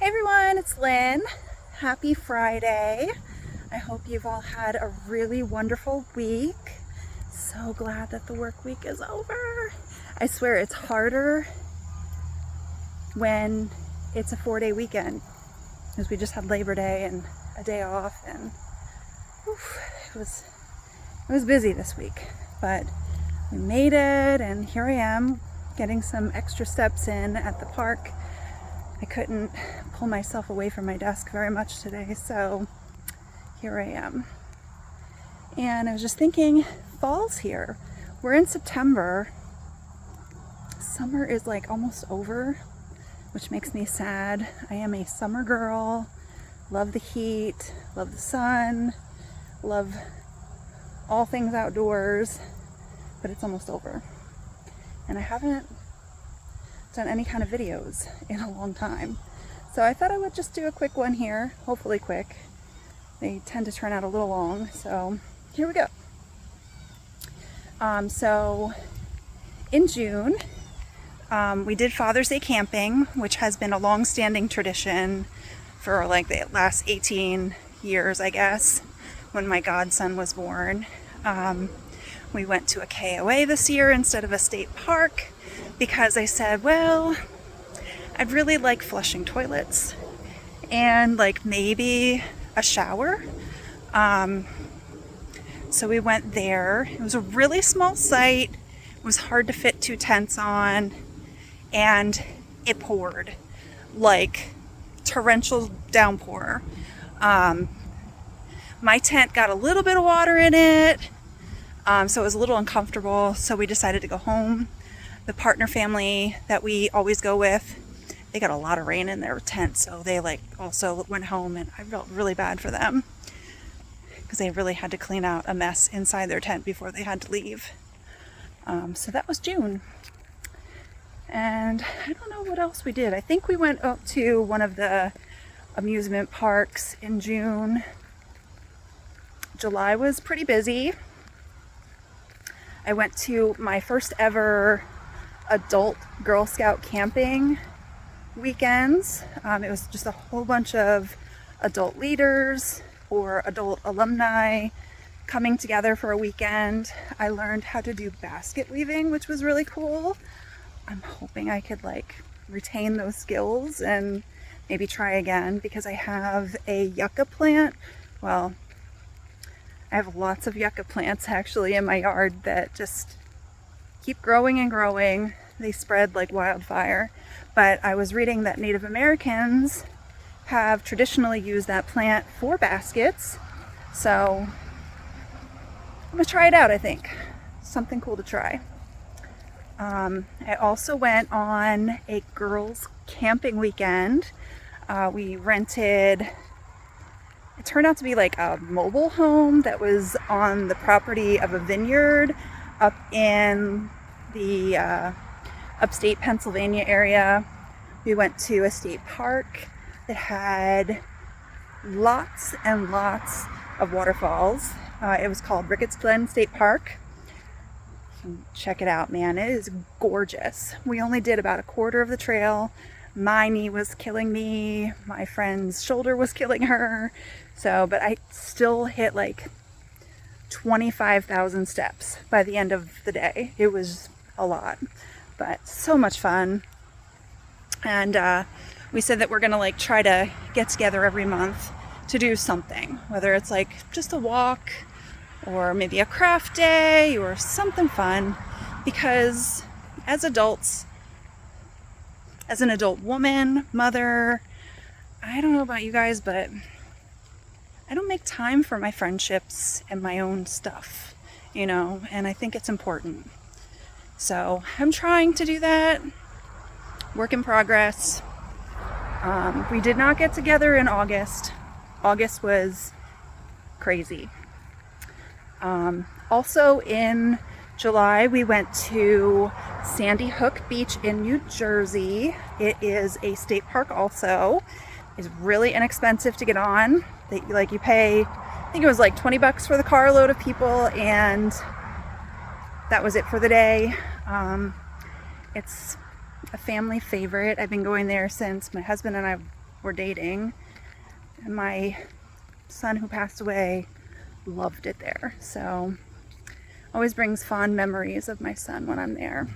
Hey everyone, it's Lynn. Happy Friday. I hope you've all had a really wonderful week. So glad that the work week is over. I swear it's harder when it's a 4-day weekend because we just had Labor Day and a day off, and it was busy this week, but we made it, and here I am getting some extra steps in at the park. I couldn't pull myself away from my desk very much today, so here I am. And I was just thinking, fall's here. We're in September. Summer is like almost over, which makes me sad. I am a summer girl. Love the heat, love the sun, love all things outdoors, but it's almost over. And I haven't done any kind of videos in a long time. So I thought I would just do a quick one here, hopefully quick. They tend to turn out a little long, so here we go. So in June, we did Father's Day camping, which has been a long-standing tradition for like the last 18 years, I guess, when my godson was born. We went to a KOA this year instead of a state park because I said, well, I'd really like flushing toilets and like maybe a shower. So we went there. It was a really small site. It was hard to fit 2 tents on, and it poured like torrential downpour. My tent got a little bit of water in it, so it was a little uncomfortable, so we decided to go home. The partner family that we always go with, they got a lot of rain in their tent, so they like also went home, and I felt really bad for them because they really had to clean out a mess inside their tent before they had to leave. So that was June. And I don't know what else we did. I think we went up to one of the amusement parks in June. July was pretty busy. I went to my first ever adult Girl Scout camping weekends. It was just a whole bunch of adult leaders or adult alumni coming together for a weekend. I learned how to do basket weaving, which was really cool. I'm hoping I could like retain those skills and maybe try again, because I have a yucca plant. Well, I have lots of yucca plants actually in my yard that just keep growing and growing. They spread like wildfire. But I was reading that Native Americans have traditionally used that plant for baskets. So I'm gonna try it out, I think. Something cool to try. I also went on a girls' camping weekend. We rented, it turned out to be like a mobile home that was on the property of a vineyard up in the upstate Pennsylvania area. We went to a state park that had lots and lots of waterfalls. It was called Ricketts Glen State Park. Check it out, man. It is gorgeous. We only did about a quarter of the trail. My knee was killing me. My friend's shoulder was killing her. But I still hit like 25,000 steps by the end of the day. It was a lot, but so much fun. And we said that we're gonna like try to get together every month to do something, whether it's like just a walk or maybe a craft day or something fun, because as adults, as an adult woman, mother, I don't know about you guys, but I don't make time for my friendships and my own stuff, and I think it's important. So I'm trying to do that. Work in progress. We did not get together in August. August was crazy. Also in July, we went to Sandy Hook Beach in New Jersey. It is a state park also. It's really inexpensive to get on. You pay, I think it was like $20 for the carload of people, and that was it for the day. It's a family favorite. I've been going there since my husband and I were dating. And my son who passed away loved it there. So always brings fond memories of my son when I'm there.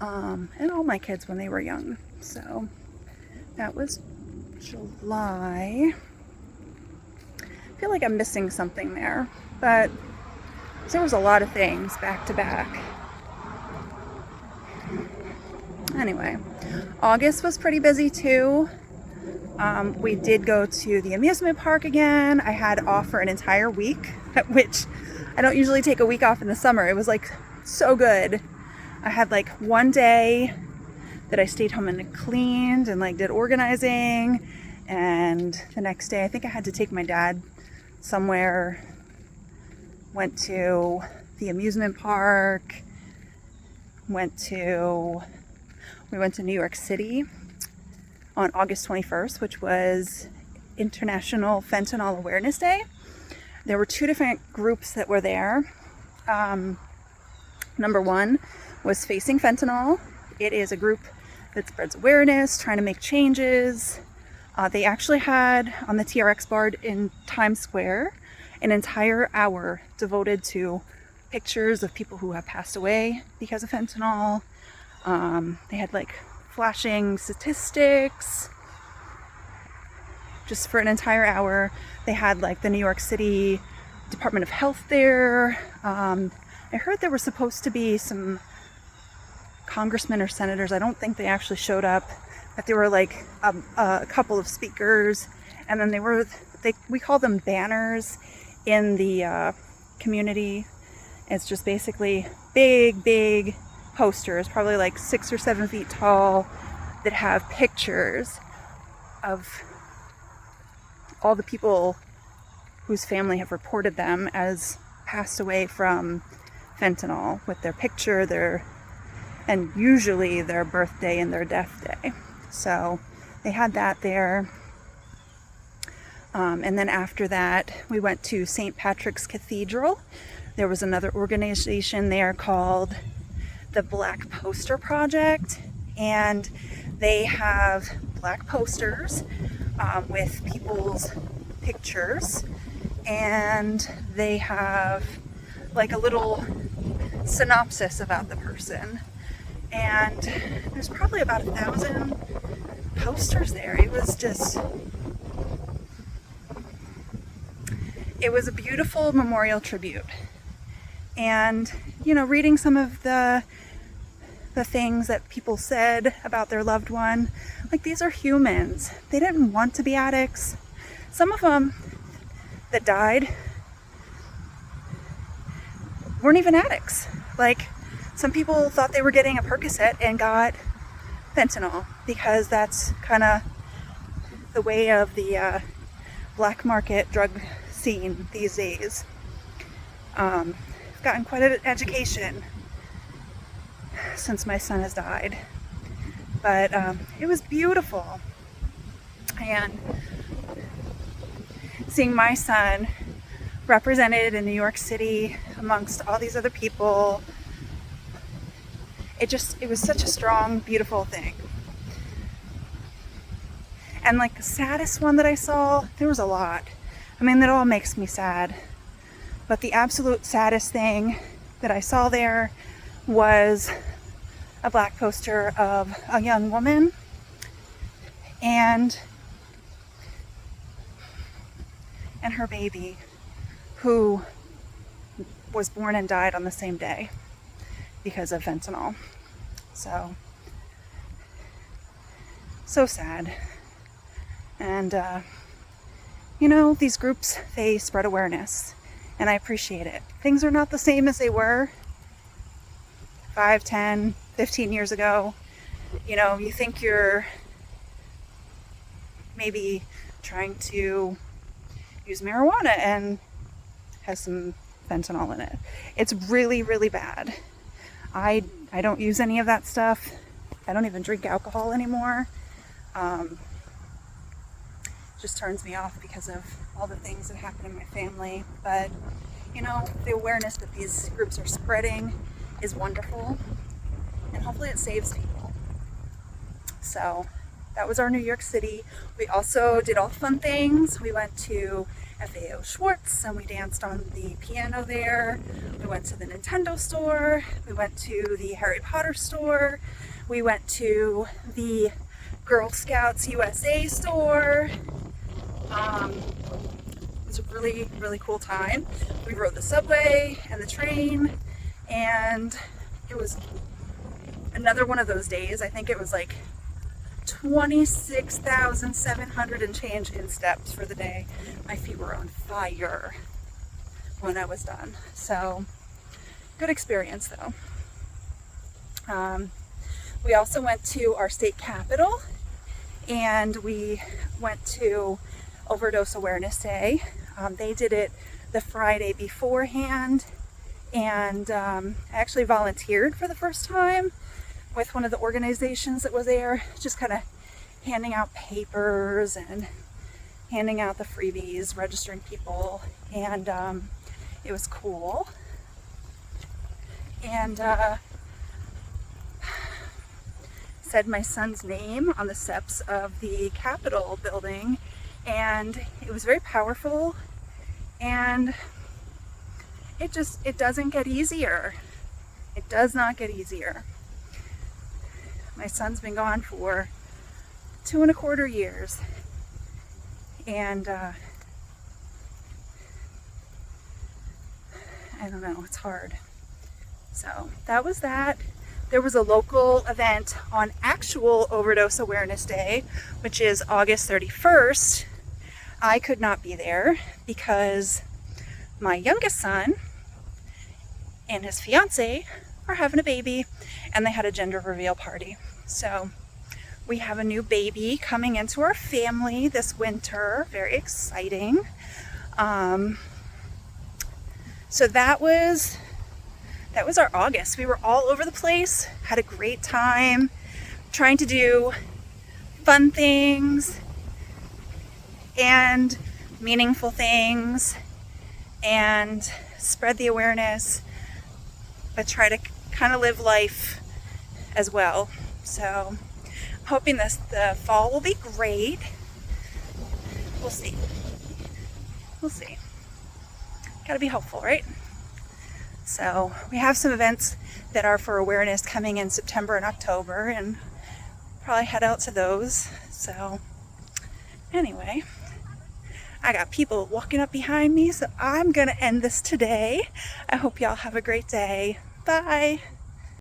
And all my kids when they were young. So that was July. I feel like I'm missing something there, but there was a lot of things back to back. Anyway, August was pretty busy too. We did go to the amusement park again. I had off for an entire week, which I don't usually take a week off in the summer. It was like so good. I had like one day that I stayed home and cleaned and like did organizing, and the next day I think I had to take my dad somewhere. Went to the amusement park. We went to New York City on August 21st, which was International Fentanyl Awareness Day. There were two different groups that were there. Number one was Facing Fentanyl. It is a group that spreads awareness, trying to make changes. They actually had on the TRX bar in Times Square an entire hour devoted to pictures of people who have passed away because of fentanyl. They had like flashing statistics just for an entire hour. They had like the New York City Department of Health there. I heard there were supposed to be some congressmen or senators. I don't think they actually showed up, but there were like a couple of speakers, and then we call them banners in the community. It's just basically big posters, probably like 6 or 7 feet tall, that have pictures of all the people whose family have reported them as passed away from fentanyl, with their picture, and usually their birthday and their death day. So they had that there. And then after that, we went to St. Patrick's Cathedral. There was another organization there called the Black Poster Project, and they have black posters with people's pictures, and they have like a little synopsis about the person. And there's probably about 1,000 posters there. It was a beautiful memorial tribute. And, reading some of the things that people said about their loved one, like, these are humans. They didn't want to be addicts. Some of them that died weren't even addicts. Like, some people thought they were getting a Percocet and got fentanyl, because that's kind of the way of the black market drug scene these days. I've gotten quite an education since my son has died, but it was beautiful. And seeing my son represented in New York City amongst all these other people, it was such a strong, beautiful thing. And like the saddest one that I saw, there was a lot. I mean, that all makes me sad. But the absolute saddest thing that I saw there was a black poster of a young woman and her baby, who was born and died on the same day because of fentanyl. So sad. And these groups, they spread awareness, and I appreciate it. Things are not the same as they were 5, 10, 15 years ago. You think you're maybe trying to use marijuana and has some fentanyl in it. It's really, really bad. I don't use any of that stuff. I don't even drink alcohol anymore. Just turns me off because of all the things that happen in my family. But the awareness that these groups are spreading is wonderful, and hopefully it saves people. So that was our New York City. We also did all the fun things. We went to FAO Schwartz and we danced on the piano there. We went to the Nintendo store. We went to the Harry Potter store. We went to the Girl Scouts USA store. It was a really, really cool time. We rode the subway and the train, and it was another one of those days. I think it was like 26,700 and change in steps for the day. My feet were on fire when I was done. So, good experience though. We also went to our state capitol, and we went to Overdose Awareness Day. They did it the Friday beforehand, and I actually volunteered for the first time with one of the organizations that was there, just kind of handing out papers and handing out the freebies, registering people, and it was cool. And said my son's name on the steps of the Capitol building, and it was very powerful, and it doesn't get easier. It does not get easier. My son's been gone for 2.25 years, and I don't know, it's hard. So that was that. There was a local event on actual Overdose Awareness Day, which is August 31st. I could not be there because my youngest son and his fiance are having a baby, and they had a gender reveal party. So we have a new baby coming into our family this winter. Very exciting. So that was our August. We were all over the place, had a great time, trying to do fun things and meaningful things and spread the awareness, but try to kind of live life as well. So I'm hoping the fall will be great. We'll see. Gotta be hopeful, right? So we have some events that are for awareness coming in September and October, and probably head out to those. So anyway, I got people walking up behind me, so I'm gonna end this today. I hope y'all have a great day. Bye.